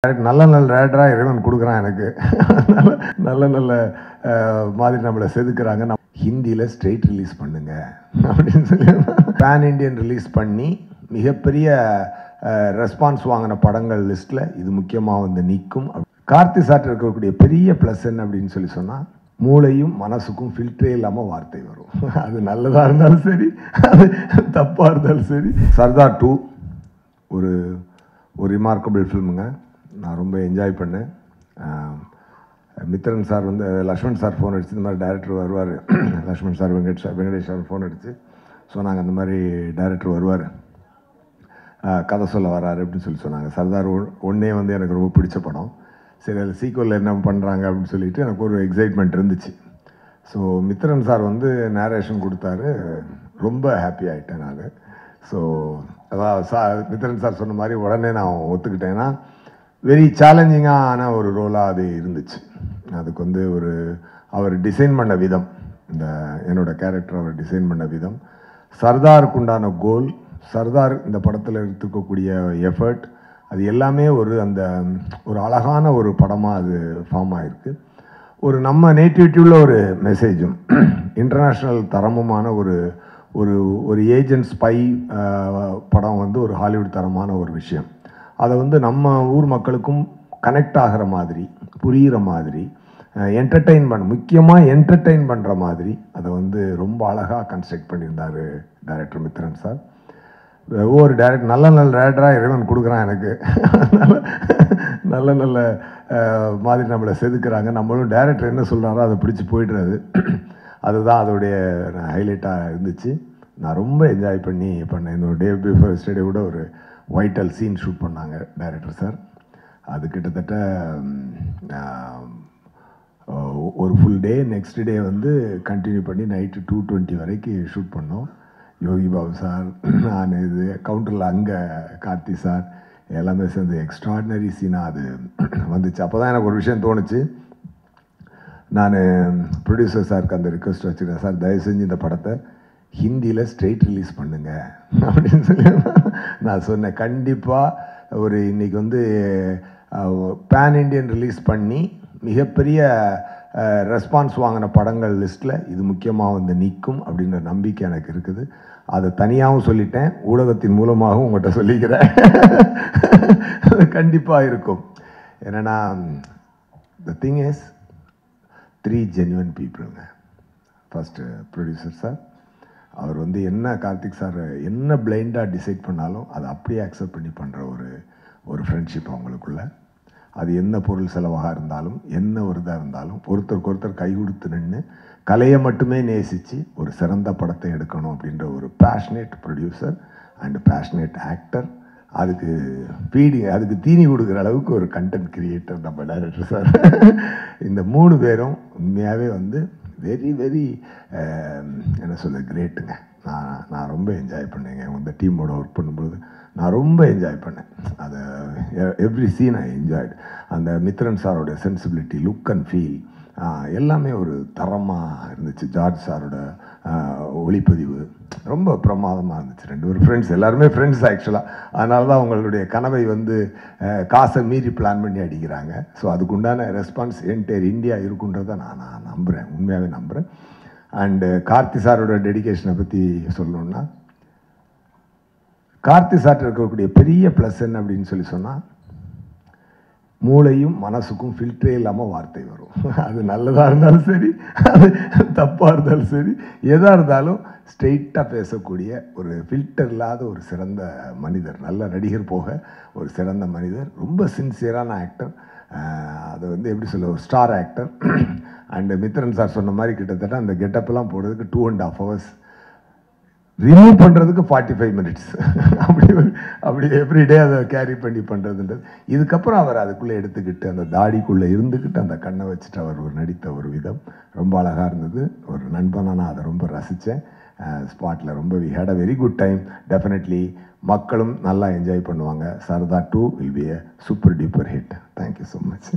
நல்ல நல்ல ரேடராக இறைவன் கொடுக்குறான் எனக்கு. நல்ல நல்ல மாதிரி நம்மளை செதுக்குறாங்க. ஹிந்தியில் ஸ்ட்ரெயிட் ரிலீஸ் பண்ணுங்க அப்படின்னு சொல்லி பேன் இண்டியன் ரிலீஸ் பண்ணி மிகப்பெரிய ரெஸ்பான்ஸ் வாங்கின படங்கள் லிஸ்ட்டில் இது முக்கியமாக வந்து நிற்கும். கார்த்தி சார்ட்ட இருக்கக்கூடிய பெரிய ப்ளஸ் என்ன அப்படின்னு சொல்லி சொன்னால், மூளையும் மனசுக்கும் ஃபில்டரே இல்லாமல் வார்த்தை வரும். அது நல்லதாக இருந்தாலும் சரி, அது தப்பாக இருந்தாலும் சரி. சர்தார் 2 ஒரு ரிமார்க்கபிள் ஃபில்முங்க. நான் ரொம்ப என்ஜாய் பண்ணேன். மித்ரன் சார் வந்து லக்ஷ்மண் சார் ஃபோன் அடிச்சு இந்த மாதிரி டைரக்டர் வருவார். Lakshman sir Venkatesh sir phone அடிச்சு சொன்னாங்க, அந்த மாதிரி டைரக்டர் வருவார், கதை சொல்ல வராரு அப்படின்னு சொல்லி சொன்னாங்க. சர்தார் 1 வந்து எனக்கு ரொம்ப பிடிச்ச படம். சரி, அதில் சீக்வலில் என்ன பண்ணுறாங்க அப்படின்னு சொல்லிட்டு எனக்கு ஒரு எக்ஸைட்மெண்ட் இருந்துச்சு. ஸோ மித்ரன் சார் வந்து நேரேஷன் கொடுத்தாரு. ரொம்ப ஹாப்பி ஆகிட்டேன் நான். ஸோ அதான் மித்ரன் சார் சொன்ன மாதிரி உடனே நான் ஒத்துக்கிட்டேன்னா, வெரி சேலஞ்சிங்கான ஒரு ரோலாக அது இருந்துச்சு. அதுக்கு வந்து அவர் டிசைன் பண்ண விதம், இந்த என்னோட கேரக்டர் அவர் டிசைன் பண்ண விதம், சர்தாருக்கு உண்டான கோல், சர்தார் இந்த படத்தில் எடுத்துக்கக்கூடிய எஃபர்ட், அது எல்லாமே ஒரு அழகான ஒரு படமாக அது ஃபார்ம் ஆகிருக்கு. நம்ம நேட்டிவிட்டியுள்ள ஒரு மெசேஜும் இன்டர்நேஷ்னல் தரமுமான ஒரு ஏஜென்ட் ஸ்பை படம் வந்து ஒரு ஹாலிவுட் தரமான ஒரு விஷயம். அதை வந்து நம்ம ஊர் மக்களுக்கும் கனெக்ட் ஆகிற மாதிரி, புரிகிற மாதிரி, முக்கியமாக என்டர்டெயின் பண்ணுற மாதிரி அதை வந்து ரொம்ப அழகாக கன்ஸ்ட்ரக்ட் பண்ணியிருந்தார் டைரக்டர் மித்ரன் சார். ஒவ்வொரு நல்ல நல்ல ரேடராக இறைவன் கொடுக்குறான் எனக்கு. நல்ல நல்ல மாதிரி நம்மளை செதுக்குறாங்க. நம்மளும் டைரக்டர் என்ன சொல்கிறாரோ அதை பிடிச்சி போய்டுறது. அதுதான் அதோடைய ஹைலைட்டாக இருந்துச்சு. நான் ரொம்ப என்ஜாய் பண்ணி பண்ணேன். இந்த டே பிஃபோர் எஸ்டர்டே கூட ஒரு வைட்டல் சீன் ஷூட் பண்ணாங்க டைரக்டர் சார். அது கிட்டத்தட்ட ஒரு ஃபுல் டே, நெக்ஸ்ட் டே வந்து கண்டினியூ பண்ணி நைட்டு 2:20 வரைக்கும் ஷூட் பண்ணோம். யோகி பாபு சார், நான் இது கவுண்டரில் அங்கே கார்த்தி சார் எல்லாமே சேர்ந்து எக்ஸ்ட்ராடினரி சீனாக அது வந்துச்சு. அப்போ தான் எனக்கு ஒரு விஷயம் தோணுச்சு. நான் ப்ரொடியூசர் சாருக்கு அந்த ரிக்வெஸ்ட் வச்சுருக்கேன், சார் தயவு செஞ்சு இந்த படத்தை ஹிந்தியில் ஸ்ட்ரெயிட் ரிலீஸ் பண்ணுங்க அப்படின்னு சொல்லி நான் சொன்னேன். கண்டிப்பாக இன்றைக்கி வந்து பேன் இண்டியன் ரிலீஸ் பண்ணி மிகப்பெரிய ரெஸ்பான்ஸ் வாங்கின படங்கள் லிஸ்ட்டில் இது முக்கியமாக வந்து நிற்கும் அப்படின்ற நம்பிக்கை எனக்கு இருக்குது. அதை தனியாகவும் சொல்லிட்டேன், ஊடகத்தின் மூலமாகவும் உங்கள்கிட்ட சொல்லிக்கிறேன். அது கண்டிப்பாக இருக்கும். என்னென்னா, த திங் இஸ் 3 ஜென்யூன் பீப்புளுங்க. ஃபஸ்ட்டு ப்ரொடியூசர் சார், அவர் வந்து என்ன கார்த்திக் சார் என்ன பிளைண்டாக டிசைட் பண்ணாலும் அதை அப்படியே அக்செப்ட் பண்ணி பண்ணுற ஒரு ஃப்ரெண்ட்ஷிப் அவங்களுக்குள்ள. அது என்ன பொருள் செலவாக இருந்தாலும், என்ன ஒரு இதாக இருந்தாலும், ஒருத்தருக்கு ஒருத்தர் கை கொடுத்து நின்று கலையை மட்டுமே நேசித்து ஒரு சிறந்த படத்தை எடுக்கணும் அப்படின்ற ஒரு passionate producer and passionate actor. அதுக்கு தீனி கொடுக்குற அளவுக்கு ஒரு கண்டென்ட் கிரியேட்டர் நம்ம டைரக்டர் சார். இந்த 3 பேரும் உண்மையாகவே வந்து வெரி வெரி என்ன சொல்ல கிரேட்டுங்க. நான் ரொம்ப என்ஜாய் பண்ணேங்க. இந்த டீமோட ஒர்க் பண்ணும்பொழுது நான் ரொம்ப என்ஜாய் பண்ணேன். அதை எவ்ரி சீன் ஐ என்ஜாய்டு. அந்த மித்ரன் சாரோட சென்சிபிலிட்டி, லுக் அண்ட் ஃபீல் எல்லாமே ஒரு தரமாக இருந்துச்சு. ஜார்ஜ் சாரோட ஒளிப்பதிவு ரொம்ப பிரமாதமாக இருந்துச்சு. 2 பேரும் ஃப்ரெண்ட்ஸ், எல்லாருமே ஃப்ரெண்ட்ஸ் ஆக்சுவலாக. அதனால தான் அவங்களுடைய கனவை வந்து காசை மீறி பிளான் பண்ணி அடிக்கிறாங்க. ஸோ அதுக்குண்டான ரெஸ்பான்ஸ் என்டையர் இந்தியா இருக்குன்றதை நான் நம்புகிறேன், உண்மையாகவே நம்புகிறேன். அண்டு கார்த்தி சாரோட டெடிகேஷனை பற்றி சொல்லணுன்னா, கார்த்தி சார்ட்ட இருக்கக்கூடிய பெரிய ப்ளஸ் என்ன அப்படின்னு சொல்லி சொன்னால், மூளையும் மனசுக்கும் ஃபில்டரே இல்லாமல் வார்த்தை வரும். அது நல்லதாக இருந்தாலும் சரி, அது தப்பாக இருந்தாலும் சரி, எதாக இருந்தாலும் ஸ்ட்ரெயிட்டாக பேசக்கூடிய ஒரு ஃபில்டர் இல்லாத ஒரு சிறந்த மனிதர், நல்ல நடிகர் போக ஒரு சிறந்த மனிதர், ரொம்ப சின்சியரான ஆக்டர். அது வந்து எப்படி சொல்ல, ஒரு star actor. And Mithran sir சொன்ன மாதிரி கிட்டத்தட்ட அந்த கெட்டப்பெல்லாம் போடுறதுக்கு 2.5 hours, ரிமூவ் பண்ணுறதுக்கு 45 minutes. அப்படி எவ்ரிடே அதை கேரி பண்ணி பண்ணுறதுன்றது. இதுக்கப்புறம் அவர் அதுக்குள்ளே எடுத்துக்கிட்டு அந்த தாடிக்குள்ளே இருந்துக்கிட்டு அந்த கண்ணை வச்சுட்டு அவர் நடித்த ஒரு விதம் ரொம்ப அழகாக இருந்தது. ஒரு நண்பனாக நான் அதை ரொம்ப ரசித்தேன். ஸ்பாட்டில் ரொம்ப we had a very good time. Definitely மக்களும் நல்லா என்ஜாய் பண்ணுவாங்க. Sardar 2 will be a super duper hit. Thank you so much.